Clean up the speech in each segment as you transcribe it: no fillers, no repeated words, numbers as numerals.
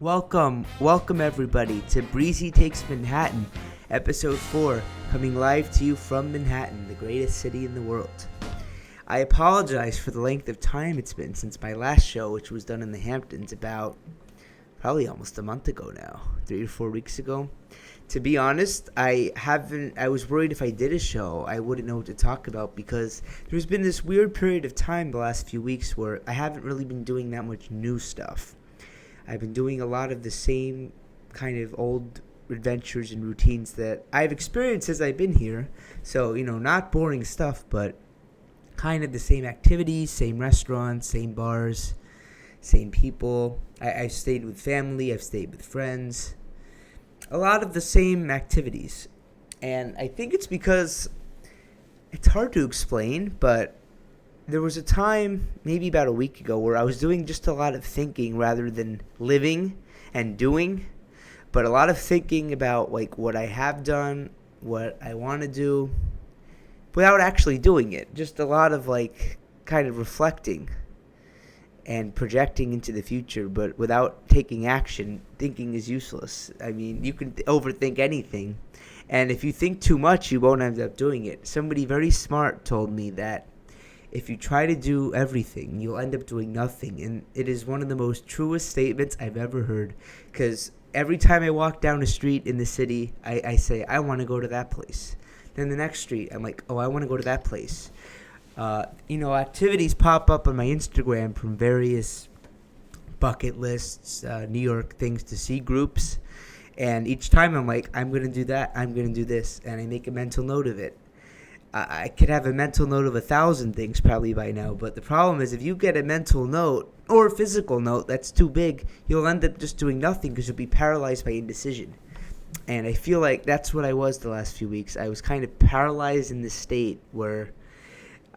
Welcome everybody to Breezy Takes Manhattan, episode 4, coming live to you from Manhattan, the greatest city in the world. I apologize for the length of time it's been since my last show, which was done in the Hamptons about probably almost a month ago now, 3 or 4 weeks ago. To be honest, I was worried if I did a show, I wouldn't know what to talk about because there's been this weird period of time the last few weeks where I haven't really been doing that much new stuff. I've been doing a lot of the same kind of old adventures and routines that I've experienced as I've been here. So, not boring stuff, but kind of the same activities, same restaurants, same bars, same people. I've stayed with family, I've stayed with friends. A lot of the same activities. And I think it's because it's hard to explain, but there was a time, maybe about a week ago, where I was doing just a lot of thinking rather than living and doing, but a lot of thinking about what I have done, what I want to do, without actually doing it. Just a lot of kind of reflecting and projecting into the future, but without taking action. Thinking is useless. I mean, you can overthink anything, and if you think too much, you won't end up doing it. Somebody very smart told me that if you try to do everything, you'll end up doing nothing. And it is one of the most truest statements I've ever heard. Because every time I walk down a street in the city, I say, I want to go to that place. Then the next street, I'm like, oh, I want to go to that place. Activities pop up on my Instagram from various bucket lists, New York things to see groups. And each time I'm like, I'm going to do that, I'm going to do this. And I make a mental note of it. I could have a mental note of 1,000 things probably by now, but the problem is if you get a mental note or a physical note that's too big, you'll end up just doing nothing because you'll be paralyzed by indecision. And I feel like that's what I was the last few weeks. I was kind of paralyzed in this state where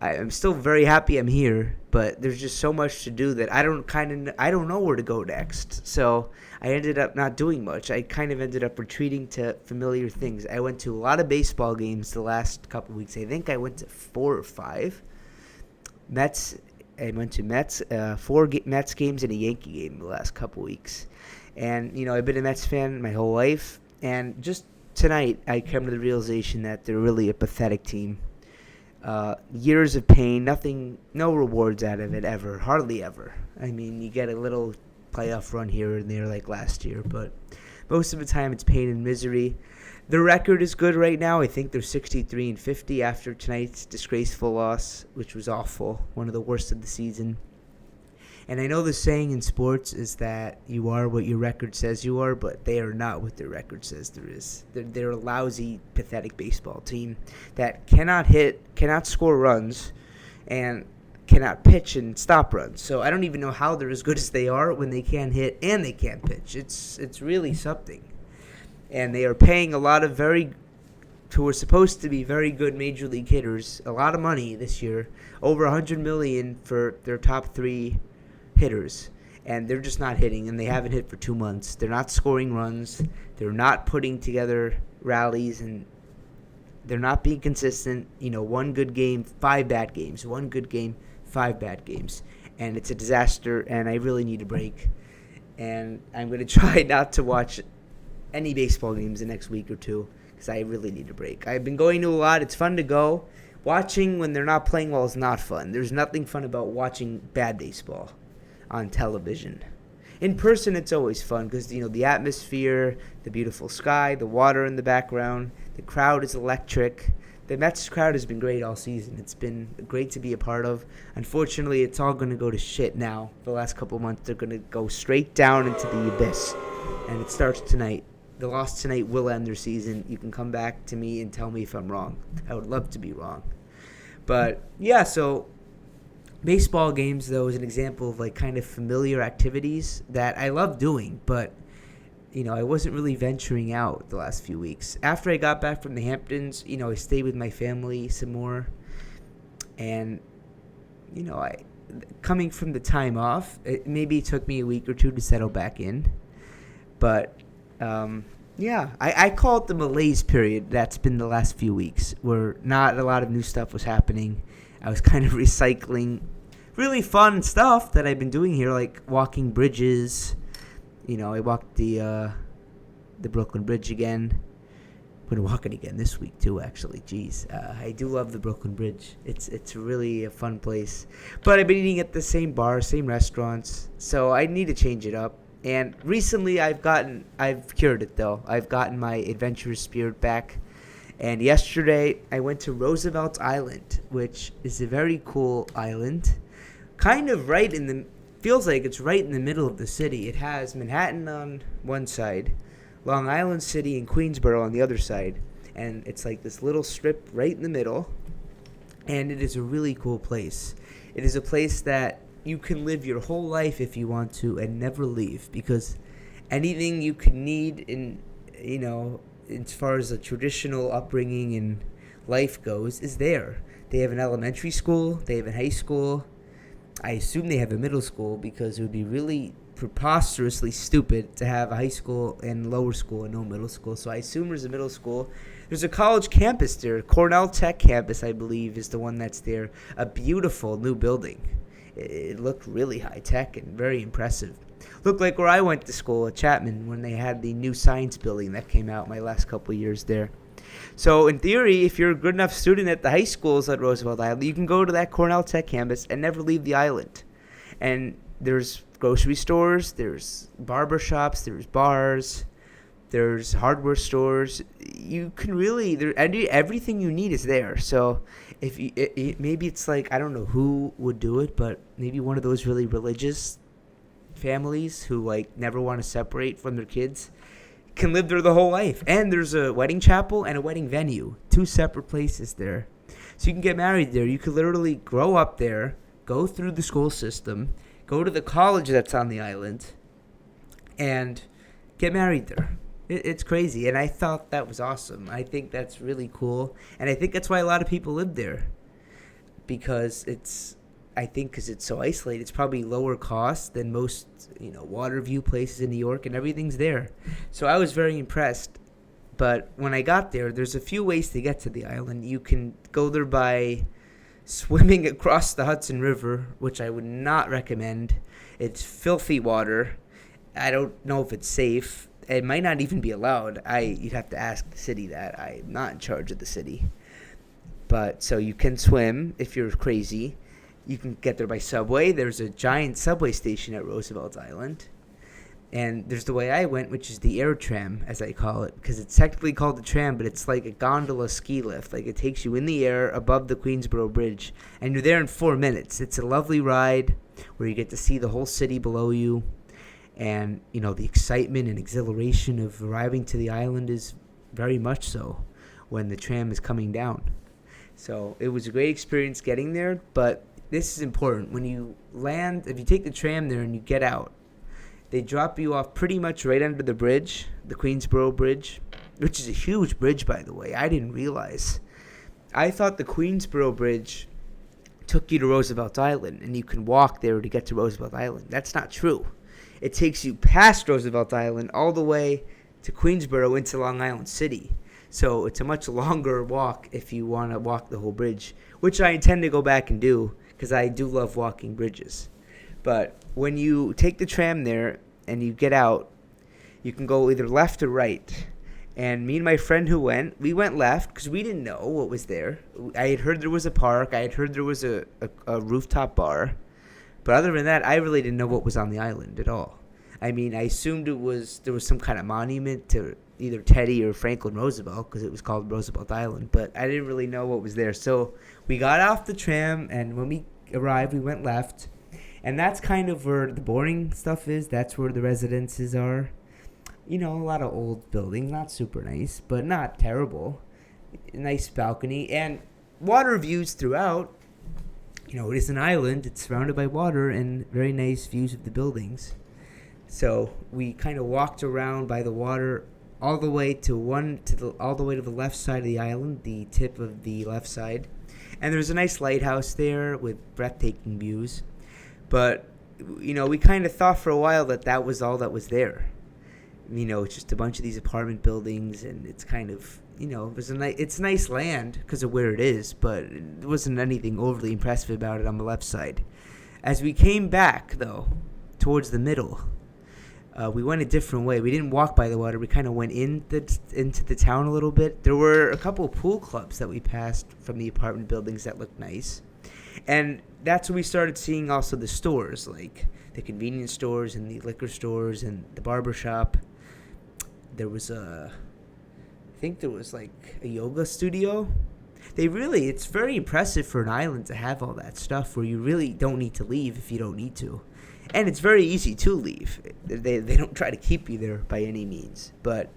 I'm still very happy I'm here, but there's just so much to do that I don't know where to go next. So I ended up not doing much. I kind of ended up retreating to familiar things. I went to a lot of baseball games the last couple of weeks. I think I went to 4 or 5. I went to Mets, 4 Mets games and a Yankee game the last couple of weeks. And, I've been a Mets fan my whole life. And just tonight, I came to the realization that they're really a pathetic team. Years of pain, no rewards out of it ever, hardly ever. I mean, you get a little playoff run here and there like last year, but most of the time it's pain and misery. Their record is good right now. I think they're 63-50 after tonight's disgraceful loss, which was awful, one of the worst of the season. And I know the saying in sports is that you are what your record says you are, but they are not what their record says there is. They're a lousy, pathetic baseball team that cannot hit, cannot score runs, and cannot pitch and stop runs. So I don't even know how they're as good as they are when they can't hit and they can't pitch. It's really something. And they are paying a lot of who are supposed to be very good major league hitters a lot of money this year, over $100 million for their top 3 hitters, and they're just not hitting, and they haven't hit for 2 months. They're not scoring runs. They're not putting together rallies, and they're not being consistent. 1 good game, 5 bad games. 1 good game, 5 bad games. And it's a disaster, and I really need a break. And I'm going to try not to watch any baseball games the next week or two because I really need a break. I've been going to a lot. It's fun to go. Watching when they're not playing well is not fun. There's nothing fun about watching bad baseball on television. In person, it's always fun because, the atmosphere, the beautiful sky, the water in the background, the crowd is electric. The Mets crowd has been great all season. It's been great to be a part of. Unfortunately, it's all going to go to shit now. The last couple of months, they're going to go straight down into the abyss. And it starts tonight. The loss tonight will end their season. You can come back to me and tell me if I'm wrong. I would love to be wrong. But, yeah, so baseball games, though, is an example of kind of familiar activities that I love doing, but I wasn't really venturing out the last few weeks. After I got back from the Hamptons, I stayed with my family some more, and coming from the time off, maybe it took me a week or two to settle back in, but I call it the Malaise period. That's been the last few weeks where not a lot of new stuff was happening. I was kind of recycling really fun stuff that I've been doing here, like walking bridges, I walked the Brooklyn Bridge again. I'm gonna walk it again this week too. Actually, jeez, I do love the Brooklyn Bridge. It's really a fun place. But I've been eating at the same bars, same restaurants, so I need to change it up. And recently, I've cured it though. I've gotten my adventurous spirit back. And yesterday, I went to Roosevelt Island, which is a very cool island. Kind of feels like it's right in the middle of the city. It has Manhattan on one side, Long Island City and Queensboro on the other side. And it's like this little strip right in the middle. And it is a really cool place. It is a place that you can live your whole life if you want to and never leave, because anything you could need in, as far as a traditional upbringing and life goes, is there. They have an elementary school. They have a high school. I assume they have a middle school, because it would be really preposterously stupid to have a high school and lower school and no middle school. So I assume there's a middle school. There's a college campus there. Cornell Tech campus, I believe, is the one that's there. A beautiful new building. It looked really high tech and very impressive. Looked like where I went to school at Chapman when they had the new science building that came out my last couple of years there. So in theory, if you're a good enough student at the high schools at Roosevelt Island, you can go to that Cornell Tech campus and never leave the island. And there's grocery stores, there's barber shops, there's bars, there's hardware stores. You can really, everything you need is there. So if maybe it's like, I don't know who would do it, but maybe one of those really religious families who like never want to separate from their kids can live there the whole life. And there's a wedding chapel and a wedding venue, 2 separate places there. So you can get married there. You could literally grow up there, go through the school system, go to the college that's on the island, and get married there. It's crazy, and I thought that was awesome. I think that's really cool, and I think that's why a lot of people live there, because it's so isolated. It's probably lower cost than most, water view places in New York, and everything's there. So I was very impressed. But when I got there, there's a few ways to get to the island. You can go there by swimming across the Hudson River, which I would not recommend. It's filthy water. I don't know if it's safe. It might not even be allowed. You'd have to ask the city that. I'm not in charge of the city. But so you can swim if you're crazy. You can get there by subway. There's a giant subway station at Roosevelt Island. And there's the way I went, which is the air tram, as I call it, because it's technically called a tram, but it's like a gondola ski lift. Like, it takes you in the air above the Queensboro Bridge, and you're there in 4 minutes. It's a lovely ride where you get to see the whole city below you. And, the excitement and exhilaration of arriving to the island is very much so when the tram is coming down. So it was a great experience getting there, but this is important. When you land, if you take the tram there and you get out, they drop you off pretty much right under the bridge, the Queensboro Bridge, which is a huge bridge, by the way. I didn't realize. I thought the Queensboro Bridge took you to Roosevelt Island, and you can walk there to get to Roosevelt Island. That's not true. It takes you past Roosevelt Island all the way to Queensboro into Long Island City. So it's a much longer walk if you want to walk the whole bridge, which I intend to go back and do because I do love walking bridges. But when you take the tram there and you get out, you can go either left or right. And me and my friend we went left because we didn't know what was there. I had heard there was a park. I had heard there was a rooftop bar. But other than that, I really didn't know what was on the island at all. I mean, I assumed there was some kind of monument to either Teddy or Franklin Roosevelt because it was called Roosevelt Island. But I didn't really know what was there. So we got off the tram, and when we arrived, we went left. And that's kind of where the boring stuff is. That's where the residences are. A lot of old buildings, not super nice, but not terrible. Nice balcony and water views throughout. It is an island. It's surrounded by water and very nice views of the buildings. So we kind of walked around by the water all the way to the left side of the island, the tip of the left side. And there's a nice lighthouse there with breathtaking views. But, we kind of thought for a while that was all that was there. It's just a bunch of these apartment buildings, and it's kind of, it's nice land because of where it is, but there wasn't anything overly impressive about it on the left side. As we came back, though, towards the middle, We went a different way. We didn't walk by the water. We kind of went into the town a little bit. There were a couple of pool clubs that we passed from the apartment buildings that looked nice. And that's when we started seeing also the stores, like the convenience stores and the liquor stores and the barber shop. There was I think there was like a yoga studio. It's very impressive for an island to have all that stuff where you really don't need to leave if you don't need to. And it's very easy to leave. They don't try to keep you there by any means. But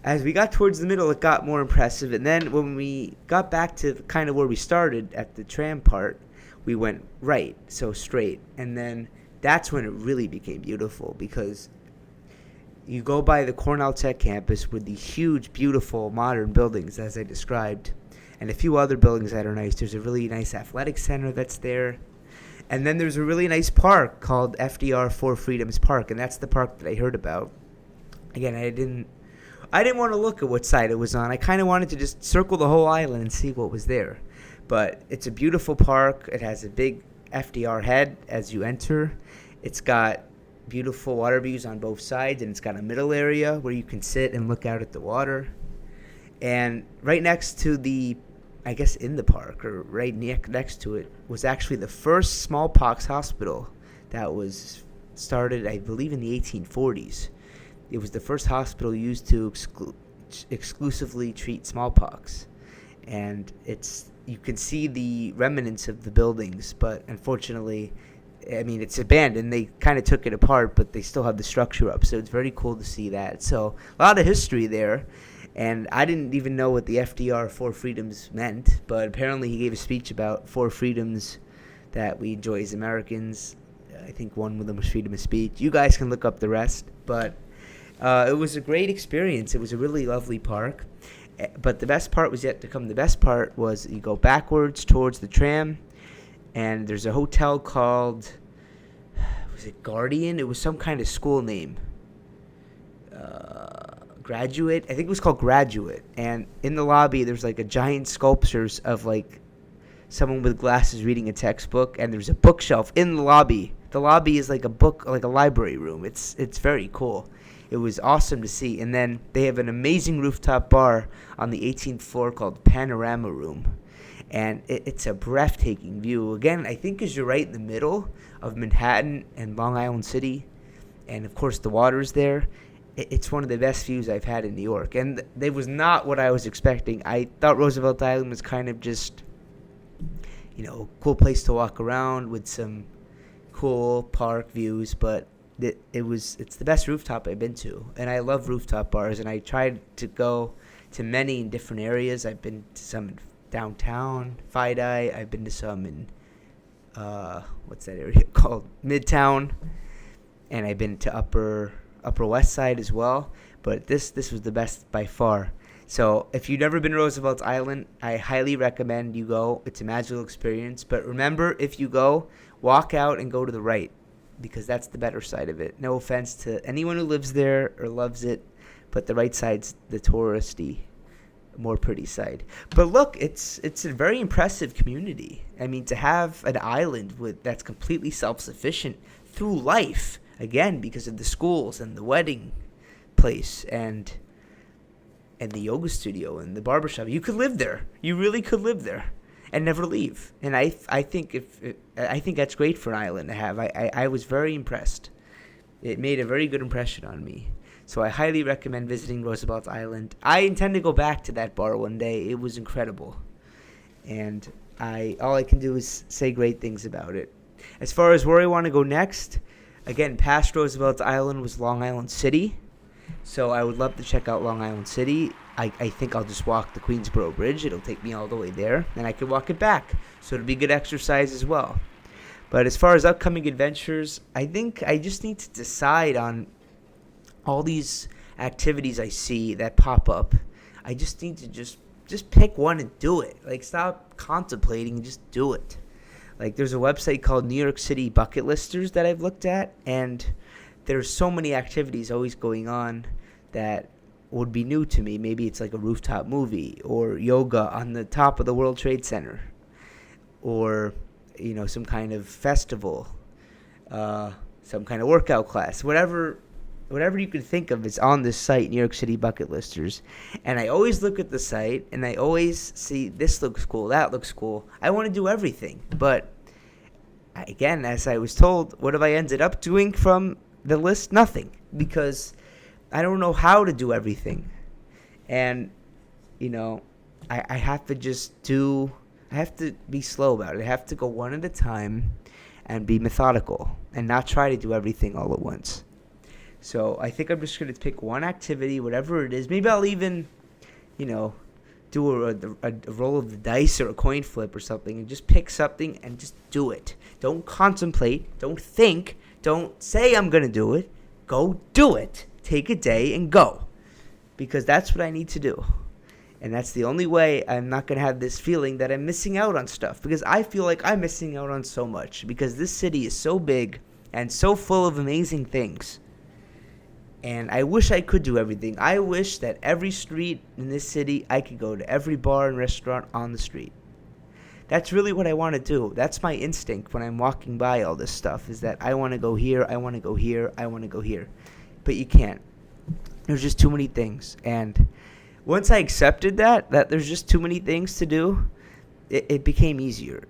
as we got towards the middle, it got more impressive. And then when we got back to kind of where we started at the tram part, we went right, so straight. And then that's when it really became beautiful, because you go by the Cornell Tech campus with these huge, beautiful, modern buildings, as I described, and a few other buildings that are nice. There's a really nice athletic center that's there. And then there's a really nice park called FDR Four Freedoms Park, and that's the park that I heard about. Again, I didn't want to look at what side it was on. I kind of wanted to just circle the whole island and see what was there. But it's a beautiful park. It has a big FDR head as you enter. It's got beautiful water views on both sides, and it's got a middle area where you can sit and look out at the water. And right next to in the park, or right next to it, was actually the first smallpox hospital that was started, I believe, in the 1840s. It was the first hospital used to exclusively treat smallpox. And you can see the remnants of the buildings, but unfortunately, it's abandoned. They kind of took it apart, but they still have the structure up. So it's very cool to see that. So a lot of history there. And I didn't even know what the FDR Four Freedoms meant, but apparently he gave a speech about four freedoms that we enjoy as Americans. I think one of them was freedom of speech. You guys can look up the rest. But it was a great experience. It was a really lovely park. But the best part was yet to come. The best part was you go backwards towards the tram, and there's a hotel called, was it Guardian? It was some kind of school name. Graduate. I think it was called Graduate. And in the lobby, there's like a giant sculptures of like someone with glasses reading a textbook, and there's a bookshelf in the lobby. The lobby is like like a library room. It's very cool. It was awesome to see. And then they have an amazing rooftop bar on the 18th floor called Panorama Room. And it's a breathtaking view. Again, I think because you're right in the middle of Manhattan and Long Island City, and of course the water's there. It's one of the best views I've had in New York. And it was not what I was expecting. I thought Roosevelt Island was kind of just, a cool place to walk around with some cool park views. But it's the best rooftop I've been to. And I love rooftop bars. And I tried to go to many in different areas. I've been to some in downtown, Fidei. I've been to some in, what's that area called? Midtown. And I've been to Upper West Side as well, but this was the best by far. So if you've never been to Roosevelt Island, I highly recommend you go. It's a magical experience. But remember, if you go, walk out and go to the right, because that's the better side of it. No offense to anyone who lives there or loves it, but the right side's the touristy, more pretty side. But look, it's a very impressive community. To have an island that's completely self-sufficient through life. Again, because of the schools and the wedding place and the yoga studio and the barbershop. You could live there. You really could live there and never leave. And I think that's great for an island to have. I was very impressed. It made a very good impression on me. So I highly recommend visiting Roosevelt Island. I intend to go back to that bar one day. It was incredible. And all I can do is say great things about it. As far as where I want to go next, again, past Roosevelt Island was Long Island City. So I would love to check out Long Island City. I think I'll just walk the Queensboro Bridge. It'll take me all the way there. And I could walk it back. So it'll be good exercise as well. But as far as upcoming adventures, I think I just need to decide on all these activities I see that pop up. I just need to just pick one and do it. Like, stop contemplating and just do it. Like, there's a website called New York City Bucket Listers that I've looked at, and there's so many activities always going on that would be new to me. Maybe it's like a rooftop movie, or yoga on the top of the World Trade Center, or, some kind of festival, some kind of workout class, whatever whatever you can think of is on this site, New York City Bucket Listers. And I always look at the site and I always see this looks cool, that looks cool. I want to do everything. But again, as I was told, what have I ended up doing from the list? Nothing. Because I don't know how to do everything. And, I have to I have to be slow about it. I have to go one at a time and be methodical and not try to do everything all at once. So I think I'm just going to pick one activity, whatever it is. Maybe I'll even, do a roll of the dice or a coin flip or something and just pick something and just do it. Don't contemplate. Don't think. Don't say I'm going to do it. Go do it. Take a day and go. Because that's what I need to do. And that's the only way I'm not going to have this feeling that I'm missing out on stuff. Because I feel like I'm missing out on so much. Because this city is so big and so full of amazing things. And I wish I could do everything. I wish that every street in this city, I could go to every bar and restaurant on the street. That's really what I want to do. That's my instinct when I'm walking by all this stuff, is that I want to go here, I want to go here, I want to go here. But you can't. There's just too many things. And once I accepted that there's just too many things to do, it became easier.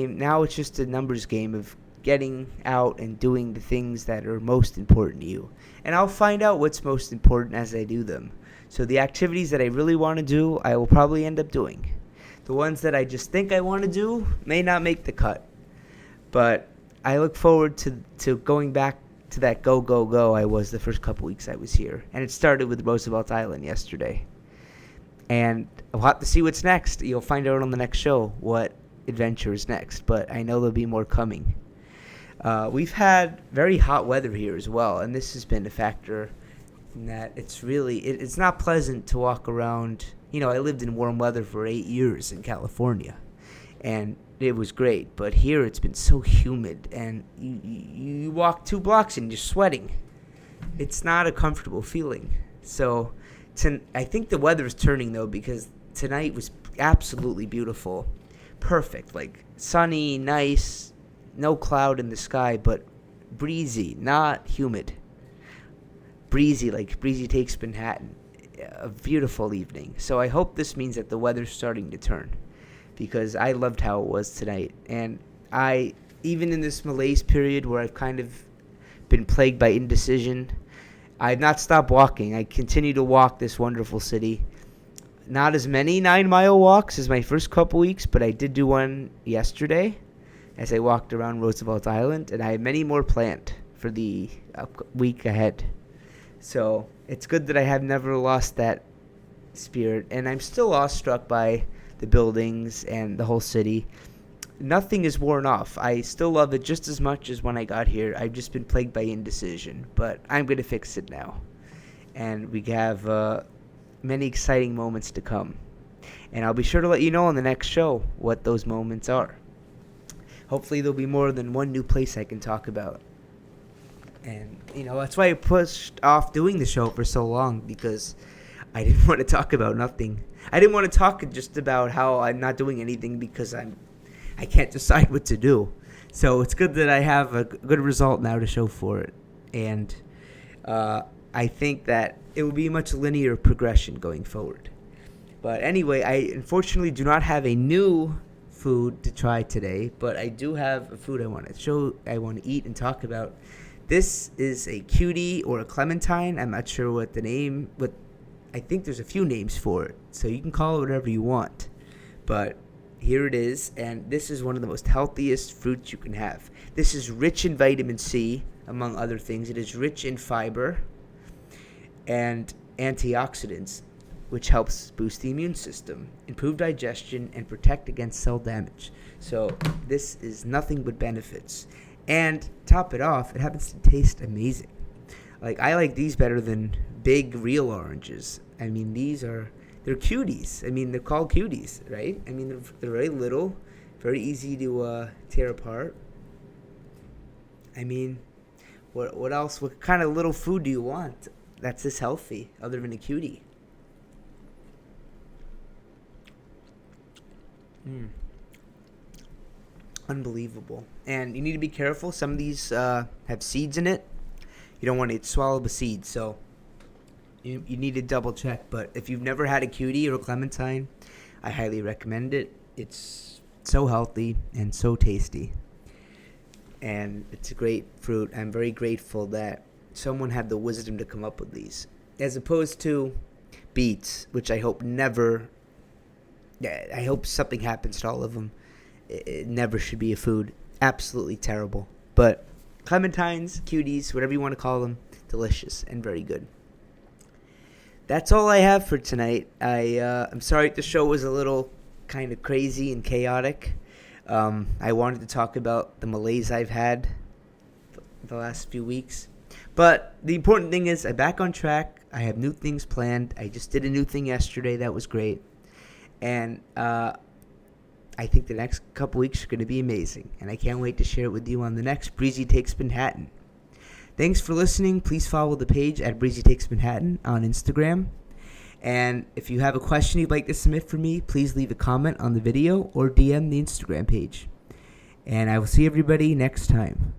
Now it's just a numbers game of getting out and doing the things that are most important to you. And I'll find out what's most important as I do them. So the activities that I really want to do, I will probably end up doing. The ones that I just think I want to do may not make the cut. But I look forward to going back to that go I was the first couple weeks I was here. And it started with Roosevelt Island yesterday. And we'll have to see what's next. You'll find out on the next show what adventure is next. But I know there'll be more coming. We've had very hot weather here as well, and this has been a factor in that it's not pleasant to walk around. I lived in warm weather for 8 years in California, and it was great. But here it's been so humid, and you walk 2 blocks and you're sweating. It's not a comfortable feeling. So I think the weather is turning, though, because tonight was absolutely beautiful. Perfect, like sunny, nice, no cloud in the sky, but breezy, not humid. Breezy, like Breezy Takes Manhattan. A beautiful evening. So I hope this means that the weather's starting to turn, because I loved how it was tonight. And even in this Malaise period where I've kind of been plagued by indecision, I've not stopped walking. I continue to walk this wonderful city. Not as many 9-mile walks as my first couple weeks, but I did do one yesterday as I walked around Roosevelt Island, and I have many more planned for the week ahead. So it's good that I have never lost that spirit, and I'm still awestruck by the buildings and the whole city. Nothing is worn off. I still love it just as much as when I got here. I've just been plagued by indecision, but I'm going to fix it now. And we have many exciting moments to come. And I'll be sure to let you know on the next show what those moments are. Hopefully there'll be more than one new place I can talk about. And, that's why I pushed off doing the show for so long, because I didn't want to talk about nothing. I didn't want to talk just about how I'm not doing anything because I can't decide what to do. So it's good that I have a good result now to show for it. And I think that it will be a much linear progression going forward. But anyway, I unfortunately do not have a new food to try today, but I do have a food I want to eat and talk about. This is a cutie or a clementine. I'm not sure what the name, but I think there's a few names for it, so you can call it whatever you want. But here it is, and this is one of the most healthiest fruits you can have. This is rich in vitamin C, among other things. It is rich in fiber and antioxidants, which helps boost the immune system, improve digestion, and protect against cell damage. So this is nothing but benefits. And top it off, it happens to taste amazing. Like, I like these better than big real oranges. I mean, they're cuties. I mean, they're called cuties, right? I mean, they're very little, very easy to tear apart. I mean, what else? What kind of little food do you want that's this healthy other than a cutie? Unbelievable. And you need to be careful. Some of these have seeds in it. You don't want to swallow the seed, so you need to double check. But if you've never had a cutie or a clementine, I highly recommend it. It's so healthy and so tasty. And it's a great fruit. I'm very grateful that someone had the wisdom to come up with these. As opposed to beets, which I hope never... Yeah, I hope something happens to all of them. It never should be a food. Absolutely terrible. But clementines, cuties, whatever you want to call them, delicious and very good. That's all I have for tonight. I'm sorry if the show was a little kind of crazy and chaotic. I wanted to talk about the malaise I've had the last few weeks. But the important thing is I'm back on track. I have new things planned. I just did a new thing yesterday. That was great. And I think the next couple weeks are going to be amazing. And I can't wait to share it with you on the next Breezy Takes Manhattan. Thanks for listening. Please follow the page at Breezy Takes Manhattan on Instagram. And if you have a question you'd like to submit for me, please leave a comment on the video or DM the Instagram page. And I will see everybody next time.